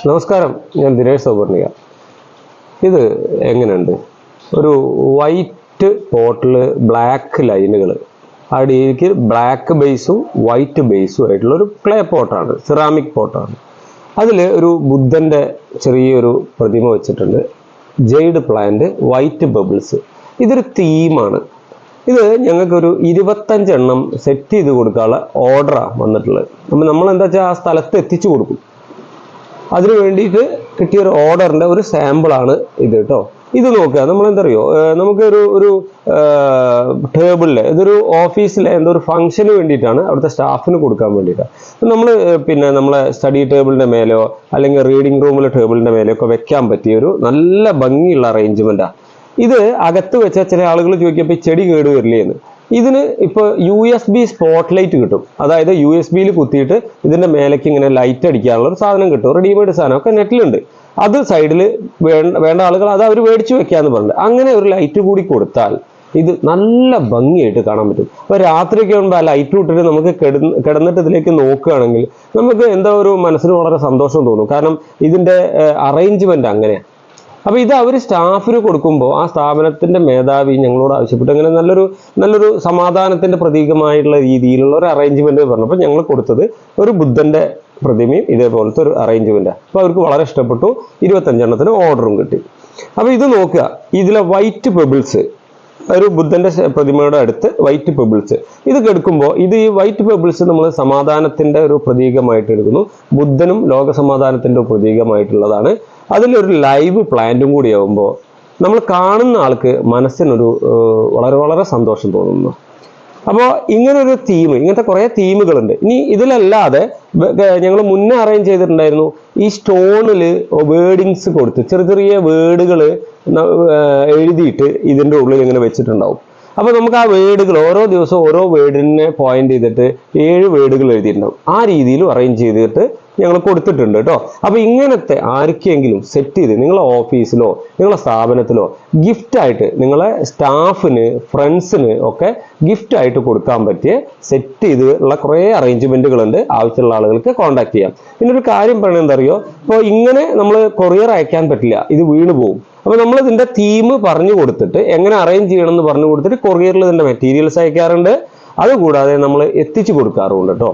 നമസ്കാരം, ഞാൻ ദിനേഷ് സൗപർണിക. ഇത് എങ്ങനെയുണ്ട്? ഒരു വൈറ്റ് പോട്ടിൽ ബ്ലാക്ക് ലൈനുകൾ, അടിയിലേക്ക് ബ്ലാക്ക് ബേസും വൈറ്റ് ബേസും ആയിട്ടുള്ള ഒരു ക്ലേ പോട്ടാണ്, സിറാമിക് പോട്ടാണ്. അതിൽ ഒരു ബുദ്ധൻ്റെ ചെറിയൊരു പ്രതിമ വെച്ചിട്ടുണ്ട്. Jade plant, white bubbles. ഇതൊരു തീമാണ്. ഇത് ഞങ്ങൾക്കൊരു 25 എണ്ണം സെറ്റ് ചെയ്ത് കൊടുക്കാനുള്ള ഓർഡറാണ് വന്നിട്ടുള്ളത്. അപ്പം നമ്മൾ എന്താ വെച്ചാൽ ആ സ്ഥലത്ത് എത്തിച്ചു കൊടുക്കും. അതിന് വേണ്ടിയിട്ട് കിട്ടിയൊരു ഓർഡറിൻ്റെ ഒരു സാമ്പിളാണ് ഇത് കേട്ടോ. ഇത് നോക്കുക, നമ്മളെന്താ അറിയോ, നമുക്കൊരു ടേബിളിൽ, ഇതൊരു ഓഫീസിലെ എന്തോ ഒരു ഫംഗ്ഷന് വേണ്ടിയിട്ടാണ്, അവിടുത്തെ സ്റ്റാഫിന് കൊടുക്കാൻ വേണ്ടിയിട്ടാണ്. നമ്മൾ നമ്മളെ സ്റ്റഡി ടേബിളിൻ്റെ മേലെയോ അല്ലെങ്കിൽ റീഡിംഗ് റൂമിലെ ടേബിളിൻ്റെ മേലെയോ ഒക്കെ വെക്കാൻ പറ്റിയ ഒരു നല്ല ഭംഗിയുള്ള അറേഞ്ച്മെൻറ്റാണ്. ഇത് അകത്ത് വെച്ചാൽ ചില ആളുകൾ ചോദിക്കുമ്പോൾ ഈ ചെടി കേട് വരില്ലേ എന്ന്. ഇതിന് ഇപ്പോൾ USB സ്പോട്ട് ലൈറ്റ് കിട്ടും. അതായത് USB കുത്തിയിട്ട് ഇതിൻ്റെ മേലേക്ക് ഇങ്ങനെ ലൈറ്റ് അടിക്കാനുള്ള ഒരു സാധനം കിട്ടും. റെഡിമെയ്ഡ് സാധനമൊക്കെ നെറ്റിലുണ്ട്. അത് സൈഡിൽ വേണ്ട ആളുകൾ അത് അവർ മേടിച്ച് വെക്കാന്ന് പറഞ്ഞിട്ട് അങ്ങനെ ഒരു ലൈറ്റ് കൂടി കൊടുത്താൽ ഇത് നല്ല ഭംഗിയായിട്ട് കാണാൻ പറ്റും. അപ്പോൾ രാത്രിയൊക്കെ ആകുമ്പോൾ ആ ലൈറ്റ് വിട്ടിട്ട് നമുക്ക് കിടന്നിട്ട് ഇതിലേക്ക് നോക്കുകയാണെങ്കിൽ നമുക്ക് എന്താ ഒരു മനസ്സിന് വളരെ സന്തോഷം തോന്നും. കാരണം ഇതിൻ്റെ അറേഞ്ച്മെന്റ് അങ്ങനെയാണ്. അപ്പോൾ ഇത് അവർ സ്റ്റാഫിന് കൊടുക്കുമ്പോൾ ആ സ്ഥാപനത്തിൻ്റെ മേധാവി ഞങ്ങളോട് ആവശ്യപ്പെട്ടു അങ്ങനെ നല്ലൊരു സമാധാനത്തിൻ്റെ പ്രതീകമായിട്ടുള്ള രീതിയിലുള്ള ഒരു അറേഞ്ച്മെൻറ്റ് പറഞ്ഞപ്പോൾ ഞങ്ങൾ കൊടുത്തത് ഒരു ബുദ്ധൻ്റെ പ്രതിമയും ഇതേപോലത്തെ ഒരു അറേഞ്ച്മെൻറ്റാണ്. അപ്പോൾ അവർക്ക് വളരെ ഇഷ്ടപ്പെട്ടു. 25 എണ്ണത്തിന് ഓർഡറും കിട്ടി. അപ്പോൾ ഇത് നോക്കുക, ഇതിലെ വൈറ്റ് പെബിൾസ്, ഒരു ബുദ്ധൻ്റെ പ്രതിമയുടെ അടുത്ത് വൈറ്റ് പെബിൾസ് ഇത് എടുക്കുമ്പോൾ ഇത് ഈ വൈറ്റ് പെബിൾസ് നമ്മൾ സമാധാനത്തിൻ്റെ ഒരു പ്രതീകമായിട്ട് എടുക്കുന്നു. ബുദ്ധനും ലോക സമാധാനത്തിൻ്റെ പ്രതീകമായിട്ടുള്ളതാണ്. അതിലൊരു ലൈവ് പ്ലാന്റും കൂടി ആവുമ്പോൾ നമ്മൾ കാണുന്ന ആൾക്ക് മനസ്സിനൊരു വളരെ സന്തോഷം തോന്നുന്നു. അപ്പോൾ ഇങ്ങനൊരു തീം, ഇങ്ങനത്തെ കുറേ തീമുകളുണ്ട്. ഇനി ഇതിലല്ലാതെ ഞങ്ങൾ മുന്നേ അറേഞ്ച് ചെയ്തിട്ടുണ്ടായിരുന്നു ഈ സ്റ്റോണിൽ വേർഡിങ്സ് കൊടുത്ത് ചെറിയ വേർഡുകൾ എഴുതിയിട്ട് ഇതിൻ്റെ ഉള്ളിൽ ഇങ്ങനെ വെച്ചിട്ടുണ്ടാവും. അപ്പോൾ നമുക്ക് ആ വേർഡുകൾ ഓരോ ദിവസവും ഓരോ വേർഡിനെ പോയിന്റ് ചെയ്തിട്ട് 7 വേർഡുകൾ എഴുതിയിട്ടുണ്ടാവും. ആ രീതിയിലും അറേഞ്ച് ചെയ്തിട്ട് ഞങ്ങൾ കൊടുത്തിട്ടുണ്ട് കേട്ടോ. അപ്പോൾ ഇങ്ങനത്തെ ആർക്കെങ്കിലും സെറ്റ് ചെയ്ത് നിങ്ങളെ ഓഫീസിലോ നിങ്ങളെ സ്ഥാപനത്തിലോ ഗിഫ്റ്റായിട്ട് നിങ്ങളെ സ്റ്റാഫിന് ഫ്രണ്ട്സിന് ഒക്കെ ഗിഫ്റ്റായിട്ട് കൊടുക്കാൻ പറ്റിയ സെറ്റ് ചെയ്തുള്ള കുറേ അറേഞ്ച്മെൻറ്റുകളുണ്ട്. ആവശ്യമുള്ള ആളുകൾക്ക് കോൺടാക്ട് ചെയ്യാം. പിന്നെ ഒരു കാര്യം പറയണത് എന്താ അറിയോ, ഇപ്പോൾ ഇങ്ങനെ നമ്മൾ കൊറിയർ അയക്കാൻ പറ്റില്ല, ഇത് വീണ് പോകും. അപ്പോൾ നമ്മൾ ഇതിൻ്റെ തീം പറഞ്ഞു കൊടുത്തിട്ട് എങ്ങനെ അറേഞ്ച് ചെയ്യണം എന്ന് പറഞ്ഞു കൊടുത്തിട്ട് കൊറിയറിൽ ഇതിൻ്റെ മെറ്റീരിയൽസ് അയക്കാറുണ്ട്. അതുകൂടാതെ നമ്മൾ എത്തിച്ചു കൊടുക്കാറുണ്ട് കേട്ടോ.